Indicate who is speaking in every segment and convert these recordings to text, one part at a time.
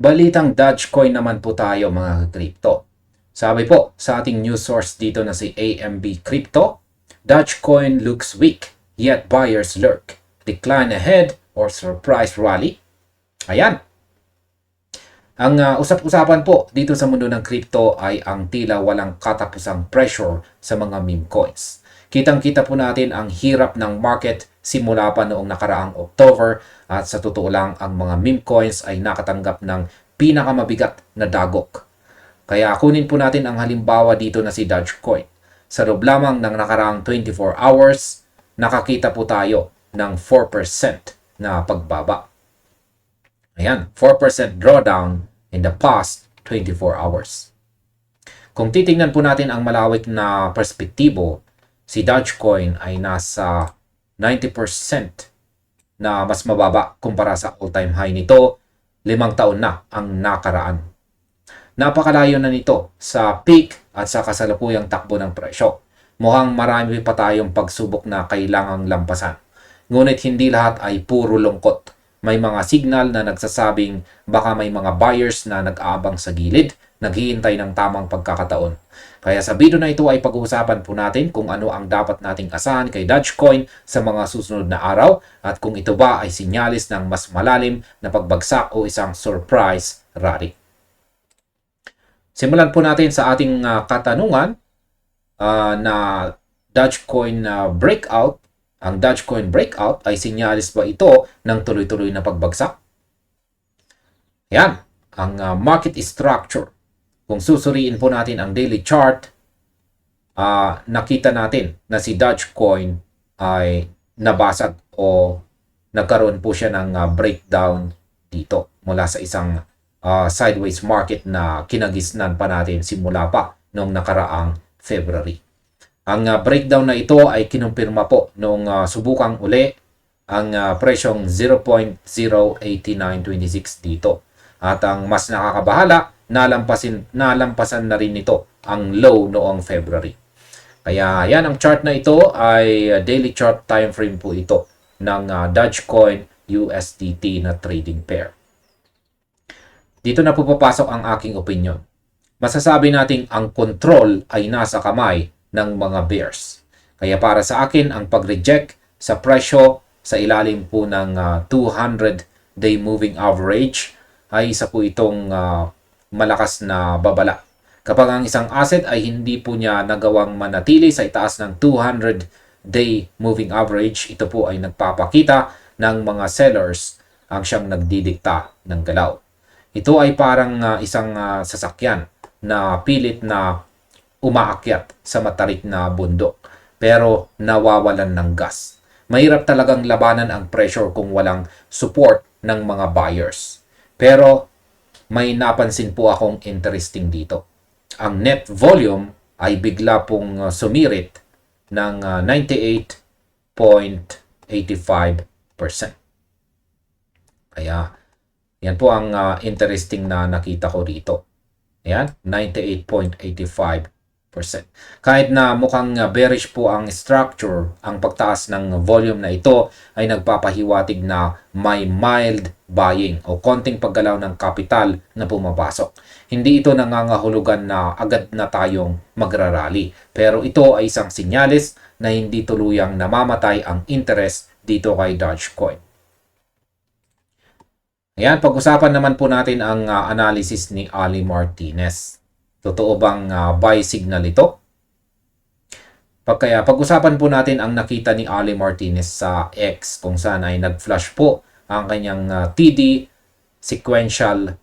Speaker 1: Balitang Dogecoin naman po tayo mga crypto. Sabi po sa ating news source dito na si AMB Crypto, Dogecoin looks weak, yet buyers lurk. Decline ahead or surprise rally? Ayan. Ang usap-usapan po dito sa mundo ng crypto ay ang tila walang katapusang pressure sa mga meme coins. Kitang-kita po natin ang hirap ng market simula pa noong nakaraang October at sa totoo lang ang mga meme coins ay nakatanggap ng pinakamabigat na dagok. Kaya kunin po natin ang halimbawa dito na si Dogecoin. Sa loob lamang ng nakaraang 24 hours, nakakita po tayo ng 4% na pagbaba. Ayan, 4% drawdown in the past 24 hours. Kung titingnan po natin ang malawak na perspektibo, si Dogecoin ay nasa 90% na mas mababa kumpara sa all-time high nito 5 taon na ang nakaraan. Napakalayo na nito sa peak at sa kasalukuyang takbo ng presyo. Mukhang marami pa tayong pagsubok na kailangang lampasan. Ngunit hindi lahat ay puro lungkot. May mga signal na nagsasabing baka may mga buyers na nag-aabang sa gilid, naghihintay ng tamang pagkakataon. Kaya sa video na ito ay pag-uusapan po natin kung ano ang dapat nating asahan kay Dogecoin sa mga susunod na araw at kung ito ba ay sinyalis ng mas malalim na pagbagsak o isang surprise rally. Simulan po natin sa ating katanungan na Dogecoin breakout. Ang Dogecoin breakout ay sinyalis ba ito ng tuloy-tuloy na pagbagsak? Yan, ang market structure. Kung susuriin po natin ang daily chart, nakita natin na si Dogecoin ay nabasag o nagkaroon po siya ng breakdown dito mula sa isang sideways market na kinagisnan pa natin simula pa noong nakaraang February. Ang breakdown na ito ay kinumpirma po noong subukang uli ang presyong 0.08926 dito. At ang mas nakakabahala, nalampasan na rin ito ang low noong February. Kaya yan, ang chart na ito ay daily chart time frame po ito ng Dogecoin USDT na trading pair. Dito na po papasok ang aking opinion. Masasabi nating ang control ay nasa kamay ng mga bears. Kaya para sa akin, ang pag-reject sa presyo sa ilalim po ng 200-day moving average ay isa po itong malakas na babala. Kapag ang isang asset ay hindi po niya nagawang manatili sa itaas ng 200-day moving average, ito po ay nagpapakita ng mga sellers ang siyang nagdidikta ng galaw. Ito ay parang isang sasakyan na pilit na umaakyat sa matarik na bundok pero nawawalan ng gas. Mahirap talagang labanan ang pressure kung walang support ng mga buyers. Pero may napansin po akong interesting dito. Ang net volume ay bigla pong sumirit ng 98.85%. Kaya yan po ang interesting na nakita ko dito. Ayan, 98.85%. Kahit na mukhang bearish po ang structure, ang pagtaas ng volume na ito ay nagpapahiwatig na may mild buying o konting paggalaw ng kapital na pumapasok. Hindi ito nangangahulugan na agad na tayong magrarally. Pero ito ay isang sinyalis na hindi tuluyang namamatay ang interest dito kay Dogecoin. Ayan, pag-usapan naman po natin ang analysis ni Ali Martinez. Totoo bang buy signal ito? Pag-usapan po natin ang nakita ni Ali Martinez sa X kung saan ay nag-flash po ang kanyang TD sequential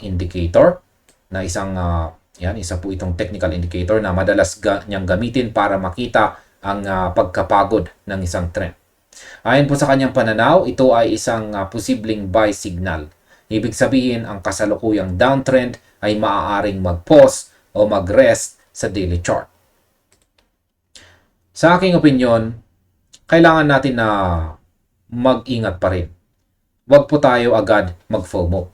Speaker 1: indicator na isa po itong technical indicator na madalas niyang gamitin para makita ang pagkapagod ng isang trend. Ayon po sa kanyang pananaw, ito ay isang posibleng buy signal. Ibig sabihin, ang kasalukuyang downtrend ay maaaring mag-pause o mag-rest sa daily chart. Sa aking opinion, kailangan natin na mag-ingat pa rin. Huwag po tayo agad mag-FOMO.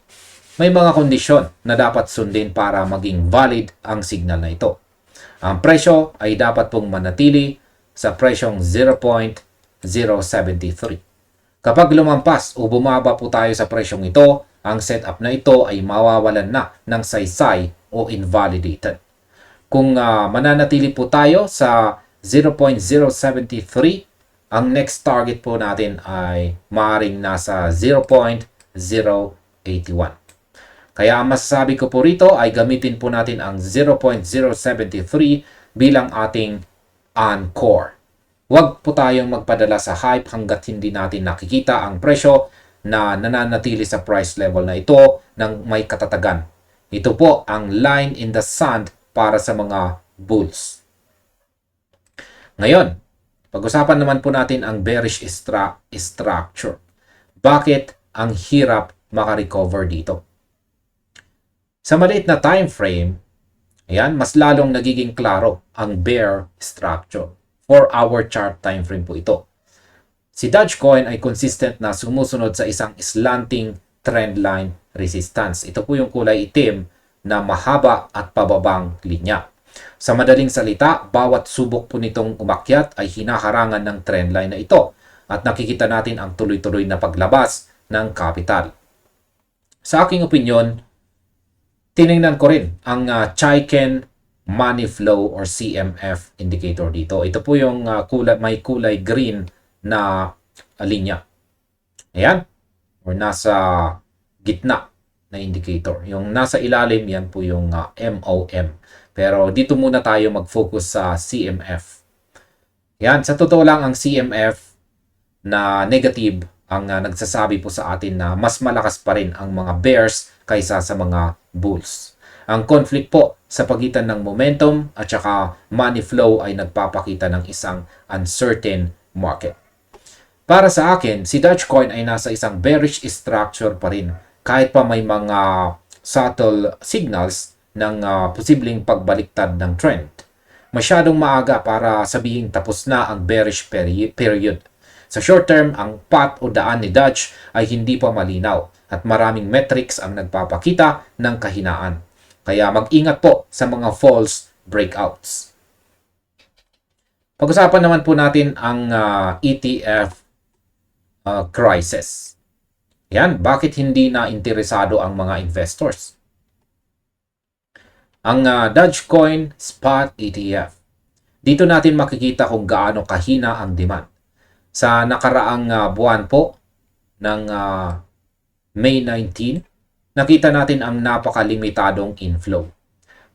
Speaker 1: May mga kondisyon na dapat sundin para maging valid ang signal na ito. Ang presyo ay dapat pong manatili sa presyong 0.073. Kapag lumampas o bumaba po tayo sa presyong ito, ang setup na ito ay mawawalan na ng saysay o invalidated. Kung mananatili po tayo sa 0.073, ang next target po natin ay maaaring nasa 0.081. Kaya ang masasabi ko po rito ay gamitin po natin ang 0.073 bilang ating anchor. Huwag po tayong magpadala sa hype hanggat hindi natin nakikita ang presyo na nananatili sa price level na ito ng may katatagan. Ito po ang line in the sand para sa mga bulls. Ngayon, pag-usapan naman po natin ang bearish structure. Bakit ang hirap makarecover dito? Sa maliit na time frame, ayan, mas lalong nagiging klaro ang bear structure. 4-hour chart time frame po ito. Si Dogecoin ay consistent na sumusunod sa isang slanting trendline resistance. Ito po yung kulay itim na mahaba at pababang linya. Sa madaling salita, bawat subok po nitong umakyat ay hinaharangan ng trendline na ito at nakikita natin ang tuloy-tuloy na paglabas ng capital. Sa aking opinyon, tiningnan ko rin ang Chaiken Money Flow or CMF indicator dito. Ito po yung may kulay green na linya. Ayan. Or nasa gitna na indicator. Yung nasa ilalim, yan po yung MOM. Pero dito muna tayo mag-focus sa CMF. Yan. Sa totoo lang, ang CMF na negative ang nagsasabi po sa atin na mas malakas pa rin ang mga bears kaysa sa mga bulls. Ang conflict po sa pagitan ng momentum at saka money flow ay nagpapakita ng isang uncertain market. Para sa akin, si Dogecoin ay nasa isang bearish structure pa rin kahit pa may mga subtle signals ng posibleng pagbaliktad ng trend. Masyadong maaga para sabihing tapos na ang bearish period. Sa short term, ang path o daan ni Doge ay hindi pa malinaw at maraming metrics ang nagpapakita ng kahinaan. Kaya mag-ingat po sa mga false breakouts. Pag-usapan naman po natin ang ETF crisis. Yan, bakit hindi na interesado ang mga investors? Ang Dogecoin Spot ETF. Dito natin makikita kung gaano kahina ang demand. Sa nakaraang buwan po ng May 19, nakita natin ang napakalimitadong inflow.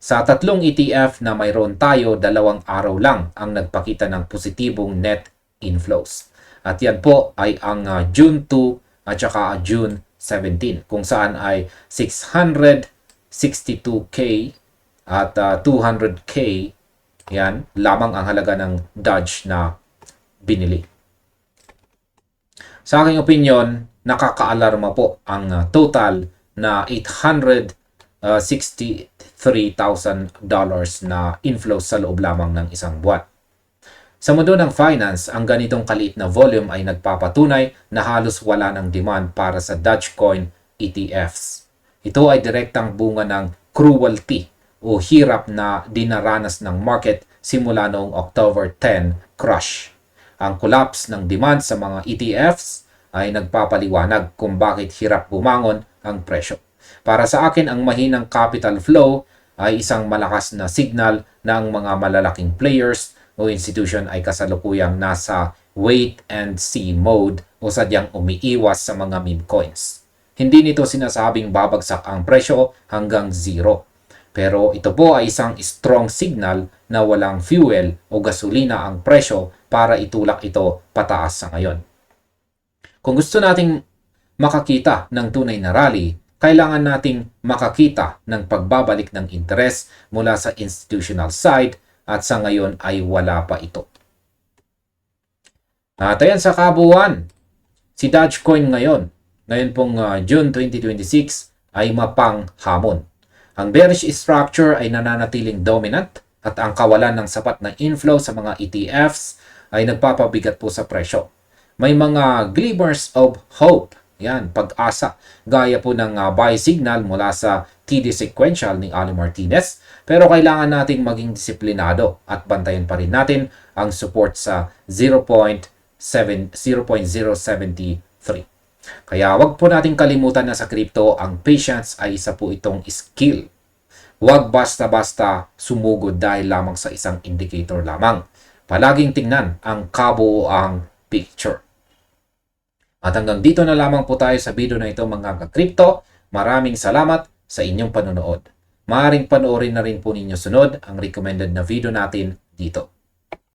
Speaker 1: Sa tatlong ETF na mayroon tayo, 2 araw lang ang nagpakita ng positibong net inflows. At yan po ay ang June 2 at saka June 17 kung saan ay 662K at 200K yan lamang ang halaga ng Doge na binili. Sa aking opinion, nakakaalarma po ang total na $863,000 na inflow sa loob lamang ng isang buwan. Sa mundo ng finance, ang ganitong kaliit na volume ay nagpapatunay na halos wala ng demand para sa Dogecoin ETFs. Ito ay direktang bunga ng cruelty o hirap na dinaranas ng market simula noong October 10 crash. Ang collapse ng demand sa mga ETFs ay nagpapaliwanag kung bakit hirap bumangon ang presyo. Para sa akin, ang mahinang capital flow ay isang malakas na signal na ang mga malalaking players o institution ay kasalukuyang nasa wait and see mode o sadyang umiiwas sa mga meme coins. Hindi nito sinasabing babagsak ang presyo hanggang zero. Pero ito po ay isang strong signal na walang fuel o gasolina ang presyo para itulak ito pataas sa ngayon. Kung gusto nating makakita ng tunay na rally, kailangan nating makakita ng pagbabalik ng interest mula sa institutional side at sa ngayon ay wala pa ito. At ayan sa kabuuan, si Dogecoin ngayon pong June 2026 ay mapang hamon. Ang bearish structure ay nananatiling dominant at ang kawalan ng sapat na inflow sa mga ETFs ay nagpapabigat po sa presyo. May mga glimmers of hope, yan, pag-asa, gaya po ng buy signal mula sa TD Sequential ni Ali Martinez, pero kailangan nating maging disiplinado at bantayan pa rin natin ang support sa 0.073. Kaya wag po nating kalimutan na sa crypto, ang patience ay isa po itong skill. Huwag basta-basta sumugod dahil lamang sa isang indicator lamang. Palaging tingnan ang kabuuang picture. At hanggang dito na lamang po tayo sa video na ito mga ka-crypto. Maraming salamat sa inyong panonood. Maaaring panoorin na rin po ninyo sunod ang recommended na video natin dito.